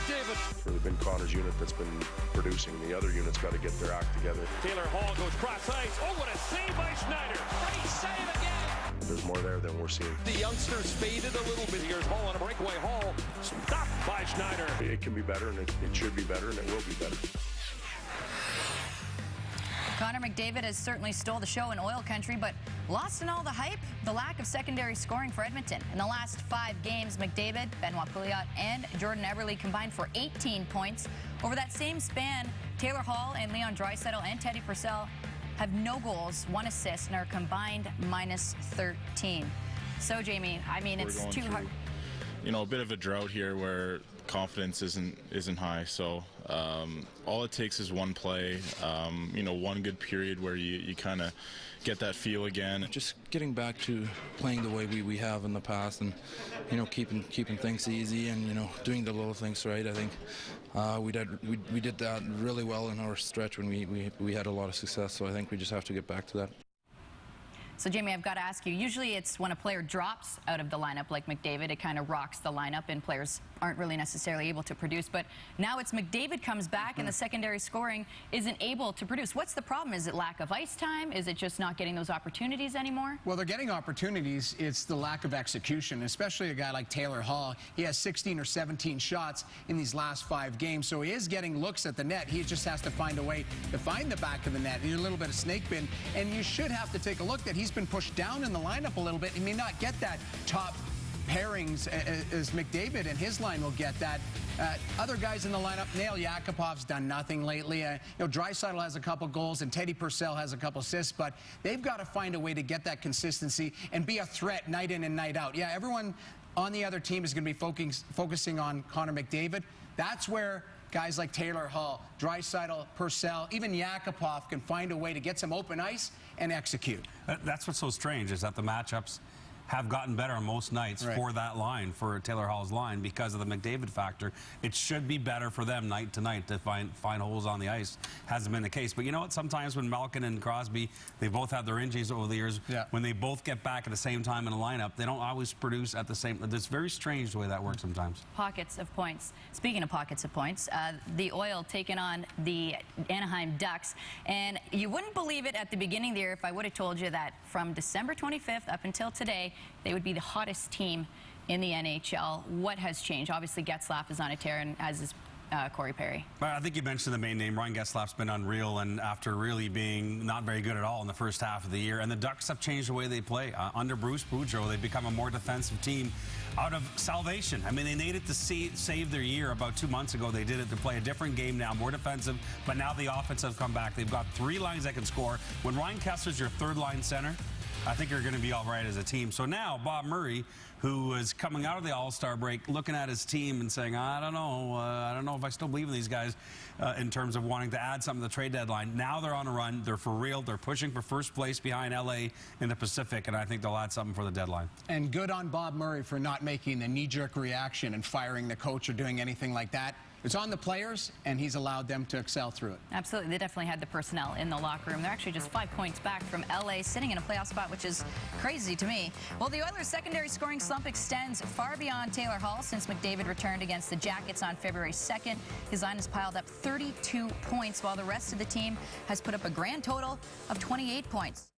McDavid. It's really been Connor's unit that's been producing. The other unit's got to get their act together. Taylor Hall goes cross ice. Oh, what a save by Schneider. Great save again. There's more there than we're seeing. The youngsters faded a little bit. Here's Hall on a breakaway. Hall stopped by Schneider. It can be better, and it should be better, and it will be better. Connor McDavid has certainly stole the show in oil country, but lost in all the hype, the lack of secondary scoring for Edmonton. In the last 5 games, McDavid, Benoit Pouliot, and Jordan Eberle combined for 18 points. Over that same span, Taylor Hall and Leon Draisaitl and Teddy Purcell have no goals, 1 assist, and are combined minus 13. So, Jamie, I mean, it's too hard. You know, a bit of a drought here where confidence isn't high. So all it takes is one play, you know, one good period where you kind of get that feel again. Just getting back to playing the way we have in the past, and you know, keeping things easy, and you know, doing the little things right. I think we did that really well in our stretch when we had a lot of success. So I think we just have to get back to that. So, Jamie, I've got to ask you, usually it's when a player drops out of the lineup like McDavid, it kind of rocks the lineup and players aren't really necessarily able to produce. But now it's McDavid comes back and the secondary scoring isn't able to produce. What's the problem? Is it lack of ice time? Is it just not getting those opportunities anymore? Well, they're getting opportunities. It's the lack of execution, especially a guy like Taylor Hall. He has 16 or 17 shots in these last 5 games, so he is getting looks at the net. He just has to find a way to find the back of the net. He's a little bit of snake bin, and you should have to take a look that he's been pushed down in the lineup a little bit. He may not get that top pairings as McDavid and his line will get that. Other guys in the lineup, Nail Yakupov's done nothing lately. You know, Draisaitl has a couple goals and Teddy Purcell has a couple assists, but they've got to find a way to get that consistency and be a threat night in and night out. Yeah, everyone on the other team is going to be focusing on Connor McDavid. That's where guys like Taylor Hall, Draisaitl, Purcell, even Yakupov can find a way to get some open ice and execute. That's what's so strange, is that the matchups have gotten better on most nights for that line, for Taylor Hall's line, because of the McDavid factor. It should be better for them night to night to find holes on the ice. Hasn't been the case. But you know what? Sometimes when Malkin and Crosby, they both had their injuries over the years, when they both get back at the same time in a lineup, they don't always produce at the same. It's very strange the way that works sometimes. Pockets of points. Speaking of pockets of points, the Oil taking on the Anaheim Ducks. And you wouldn't believe it at the beginning of the year if I would have told you that from December 25th up until today, they would be the hottest team in the NHL. What has changed? Obviously, Getzlaf is on a tear, and as is Corey Perry. I think you mentioned the main name. Ryan Getzlaf's been unreal, and after really being not very good at all in the first half of the year. And the Ducks have changed the way they play. Under Bruce Boudreau, they've become a more defensive team out of salvation. I mean, they needed to save their year about 2 months ago. They did it to play a different game now, more defensive, but now the offense have come back. They've got 3 lines that can score. When Ryan Kessler's your 3rd-line center, I think you're going to be all right as a team. So now Bob Murray, who is coming out of the All-Star break, looking at his team and saying, I don't know if I still believe in these guys in terms of wanting to add something to the trade deadline. Now they're on a run. They're for real. They're pushing for first place behind L.A. in the Pacific, and I think they'll add something for the deadline. And good on Bob Murray for not making the knee-jerk reaction and firing the coach or doing anything like that. It's on the players, and he's allowed them to excel through it. Absolutely. They definitely had the personnel in the locker room. They're actually just 5 points back from L.A., sitting in a playoff spot, which is crazy to me. Well, the Oilers' secondary scoring slump extends far beyond Taylor Hall since McDavid returned against the Jackets on February 2nd. His line has piled up 32 points, while the rest of the team has put up a grand total of 28 points.